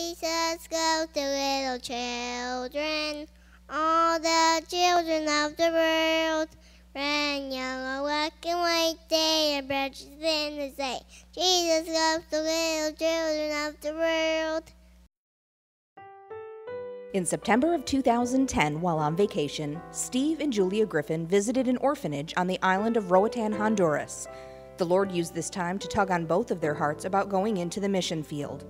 Jesus goes to little children, all the children of the world. Red, yellow, black, and white, they are precious in the sight. Jesus goes to little children of the world. In September of 2010, while on vacation, Steve and Julia Griffin visited an orphanage on the island of Roatan, Honduras. The Lord used this time to tug on both of their hearts about going into the mission field.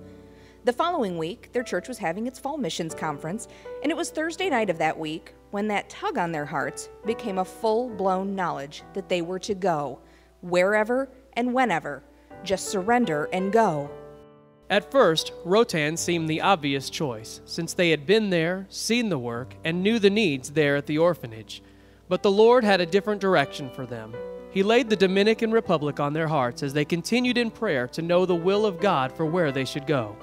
The following week, their church was having its fall missions conference, and it was Thursday night of that week when that tug on their hearts became a full-blown knowledge that they were to go, wherever and whenever. Just surrender and go. At first, Roatan seemed the obvious choice, since they had been there, seen the work, and knew the needs there at the orphanage. But the Lord had a different direction for them. He laid the Dominican Republic on their hearts as they continued in prayer to know the will of God for where they should go.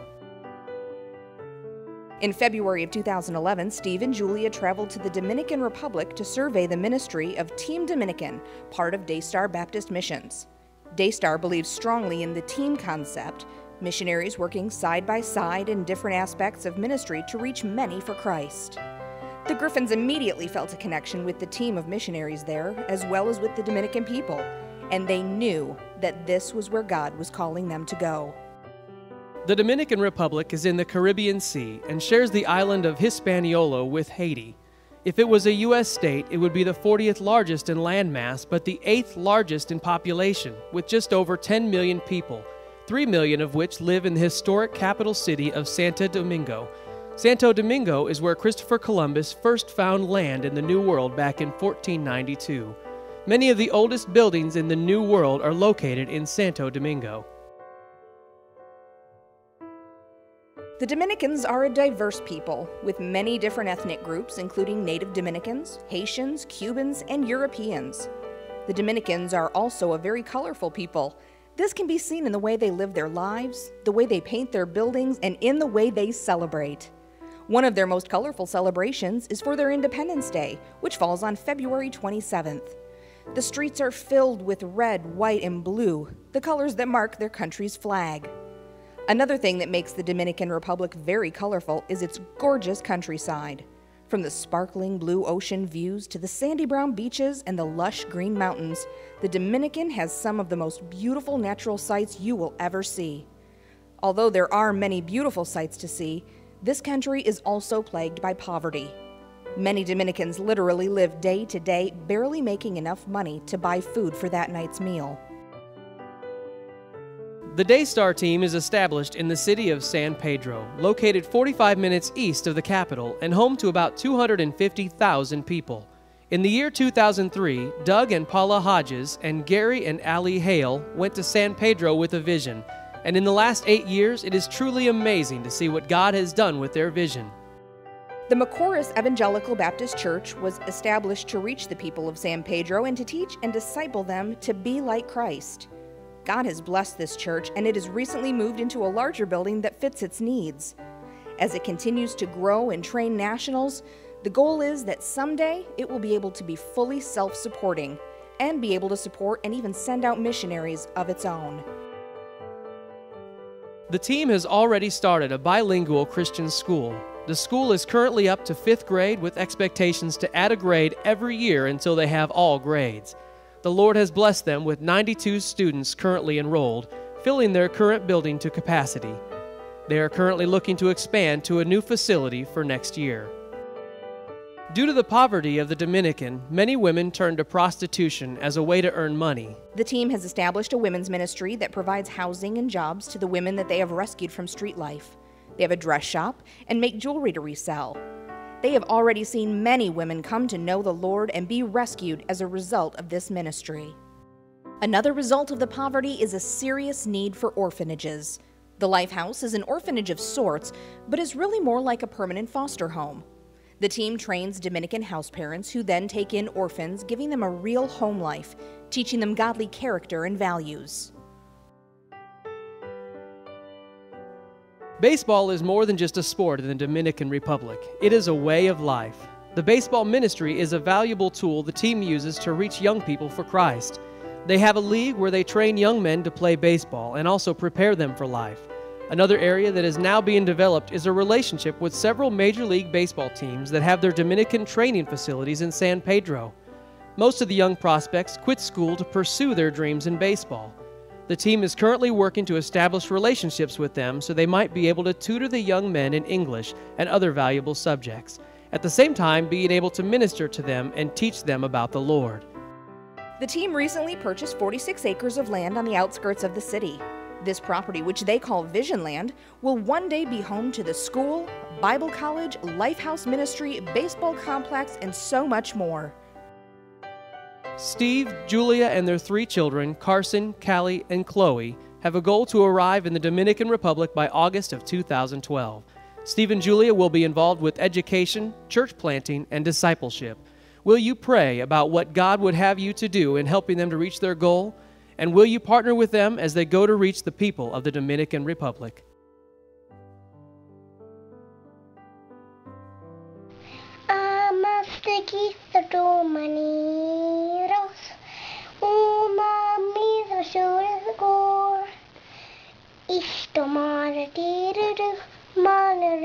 In February of 2011, Steve and Julia traveled to the Dominican Republic to survey the ministry of Team Dominican, part of Daystar Baptist Missions. Daystar believes strongly in the team concept, missionaries working side by side in different aspects of ministry to reach many for Christ. The Griffins immediately felt a connection with the team of missionaries there, as well as with the Dominican people, and they knew that this was where God was calling them to go. The Dominican Republic is in the Caribbean Sea and shares the island of Hispaniola with Haiti. If it was a U.S. state, it would be the 40th largest in landmass, but the 8th largest in population, with just over 10 million people, 3 million of which live in the historic capital city of Santo Domingo. Santo Domingo is where Christopher Columbus first found land in the New World back in 1492. Many of the oldest buildings in the New World are located in Santo Domingo. The Dominicans are a diverse people, with many different ethnic groups, including Native Dominicans, Haitians, Cubans, and Europeans. The Dominicans are also a very colorful people. This can be seen in the way they live their lives, the way they paint their buildings, and in the way they celebrate. One of their most colorful celebrations is for their Independence Day, which falls on February 27th. The streets are filled with red, white, and blue, the colors that mark their country's flag. Another thing that makes the Dominican Republic very colorful is its gorgeous countryside. From the sparkling blue ocean views to the sandy brown beaches and the lush green mountains, the Dominican has some of the most beautiful natural sights you will ever see. Although there are many beautiful sights to see, this country is also plagued by poverty. Many Dominicans literally live day to day, barely making enough money to buy food for that night's meal. The Daystar team is established in the city of San Pedro, located 45 minutes east of the capital and home to about 250,000 people. In the year 2003, Doug and Paula Hodges and Gary and Allie Hale went to San Pedro with a vision, and in the last 8 years, it is truly amazing to see what God has done with their vision. The Macoris Evangelical Baptist Church was established to reach the people of San Pedro and to teach and disciple them to be like Christ. God has blessed this church, and it has recently moved into a larger building that fits its needs. As it continues to grow and train nationals, the goal is that someday it will be able to be fully self-supporting and be able to support and even send out missionaries of its own. The team has already started a bilingual Christian school. The school is currently up to 5th grade with expectations to add a grade every year until they have all grades. The Lord has blessed them with 92 students currently enrolled, filling their current building to capacity. They are currently looking to expand to a new facility for next year. Due to the poverty of the Dominican, many women turn to prostitution as a way to earn money. The team has established a women's ministry that provides housing and jobs to the women that they have rescued from street life. They have a dress shop and make jewelry to resell. They have already seen many women come to know the Lord and be rescued as a result of this ministry. Another result of the poverty is a serious need for orphanages. The Lifehouse is an orphanage of sorts, but is really more like a permanent foster home. The team trains Dominican house parents who then take in orphans, giving them a real home life, teaching them godly character and values. Baseball is more than just a sport in the Dominican Republic. It is a way of life. The baseball ministry is a valuable tool the team uses to reach young people for Christ. They have a league where they train young men to play baseball and also prepare them for life. Another area that is now being developed is a relationship with several Major League Baseball teams that have their Dominican training facilities in San Pedro. Most of the young prospects quit school to pursue their dreams in baseball. The team is currently working to establish relationships with them so they might be able to tutor the young men in English and other valuable subjects, at the same time being able to minister to them and teach them about the Lord. The team recently purchased 46 acres of land on the outskirts of the city. This property, which they call Vision Land, will one day be home to the school, Bible college, Lifehouse Ministry, baseball complex, and so much more. Steve, Julia, and their 3 children, Carson, Callie, and Chloe, have a goal to arrive in the Dominican Republic by August of 2012. Steve and Julia will be involved with education, church planting, and discipleship. Will you pray about what God would have you to do in helping them to reach their goal? And will you partner with them as they go to reach the people of the Dominican Republic? Isto mara tiru, mara